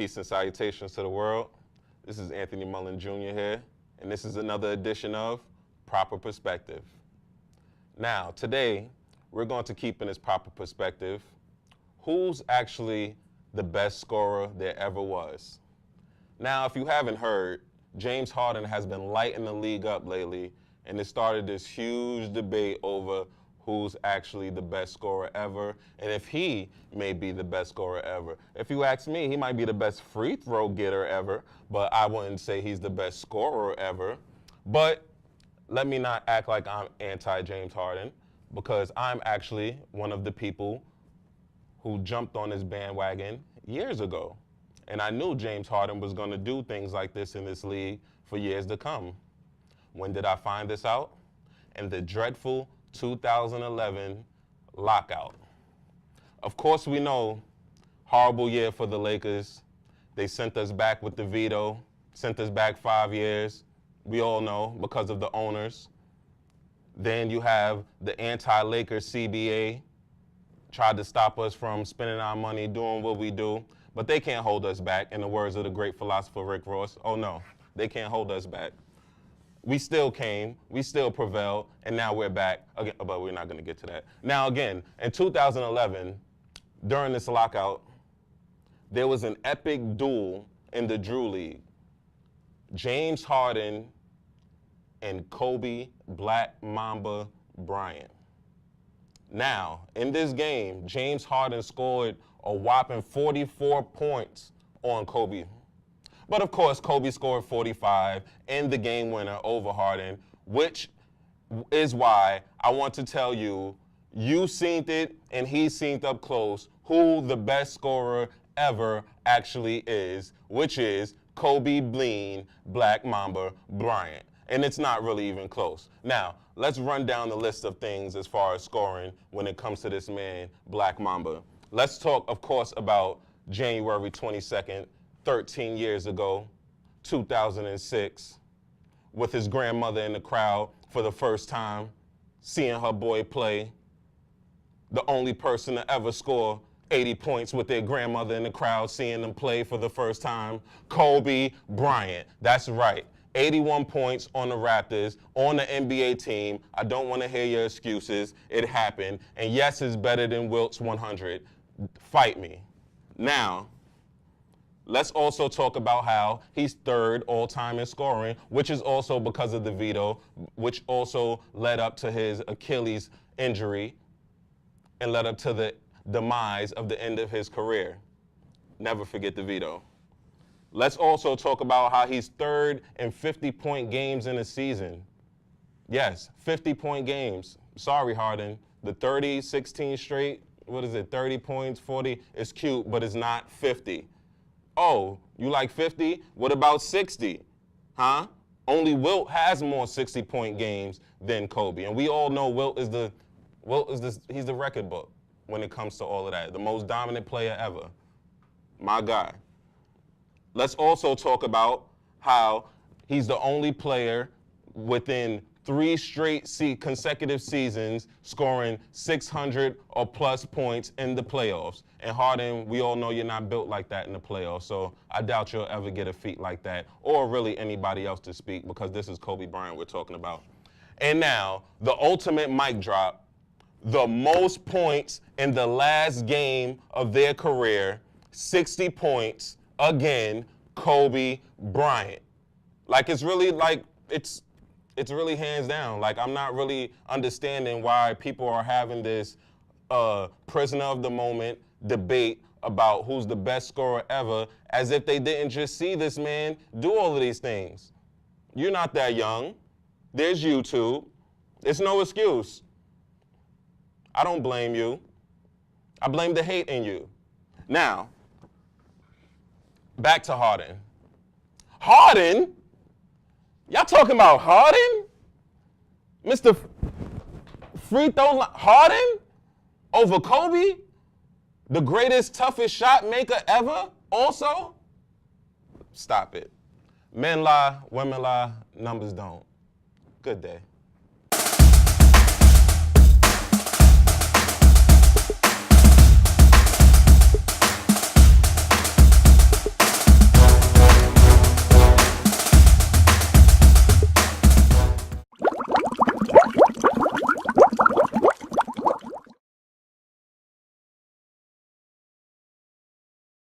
Peace and salutations to the world. This is Anthony Mullen Jr. here, and this is another edition of Proper Perspective. Now, today, we're going to keep in this proper perspective who's actually the best scorer there ever was. Now, if you haven't heard, James Harden has been lighting the league up lately, and it started this huge debate over who's actually the best scorer ever, and if he may be the best scorer ever. If you ask me, he might be the best free throw getter ever, but I wouldn't say he's the best scorer ever. But let me not act like I'm anti-James Harden, because I'm actually one of the people who jumped on this bandwagon years ago. And I knew James Harden was going to do things like this in this league for years to come. When did I find this out? In the dreadful 2011 lockout. Of course, we know, horrible year for the Lakers. They sent us back with the veto, sent us back 5 years. We all know, because of the owners. Then you have the anti-Lakers CBA, tried to stop us from spending our money doing what we do, but they can't hold us back, in the words of the great philosopher Rick Ross. Oh no, they can't hold us back. We still came, we still prevailed, and now we're back again, but we're not going to get to that. Now again, in 2011, during this lockout, there was an epic duel in the Drew League. James Harden and Kobe Black Mamba Bryant. Now, in this game, James Harden scored a whopping 44 points on Kobe. But of course, Kobe scored 45 in the game winner over Harden, which is why I want to tell you, you seen it and he seen up close who the best scorer ever actually is, which is Kobe Bleen Black Mamba Bryant. And it's not really even close. Now, let's run down the list of things as far as scoring when it comes to this man, Black Mamba. Let's talk, of course, about January 22nd, 13 years ago, 2006, with his grandmother in the crowd for the first time, seeing her boy play. The only person to ever score 80 points with their grandmother in the crowd, seeing them play for the first time, Kobe Bryant. That's right. 81 points on the Raptors, on the NBA team. I don't want to hear your excuses. It happened. And yes, it's better than Wilt's 100. Fight me. Now, let's also talk about how he's third all-time in scoring, which is also because of the veto, which also led up to his Achilles injury and led up to the demise of the end of his career. Never forget the veto. Let's also talk about how he's third in 50-point games in a season. Yes, 50-point games. Sorry, Harden. The 30, 16 straight, 30 points, 40, is cute, but it's not 50. Oh, you like 50? What about 60? Huh? Only Wilt has more 60-point games than Kobe. And we all know he's the record book when it comes to all of that. The most dominant player ever. My guy. Let's also talk about how he's the only player within 3 straight consecutive seasons scoring 600 or plus points in the playoffs. And Harden, we all know you're not built like that in the playoffs, so I doubt you'll ever get a feat like that, or really anybody else to speak, because this is Kobe Bryant we're talking about. And now, the ultimate mic drop, the most points in the last game of their career, 60 points, again, Kobe Bryant. Like, it's really really hands down. Like, I'm not really understanding why people are having this prisoner of the moment debate about who's the best scorer ever, as if they didn't just see this man do all of these things. You're not that young. There's YouTube. It's no excuse. I don't blame you. I blame the hate in you. Now, back to Harden. Harden? Y'all talking about Harden? Mr. Free throw Harden over Kobe? The greatest, toughest shot maker ever also? Stop it. Men lie, women lie, numbers don't. Good day.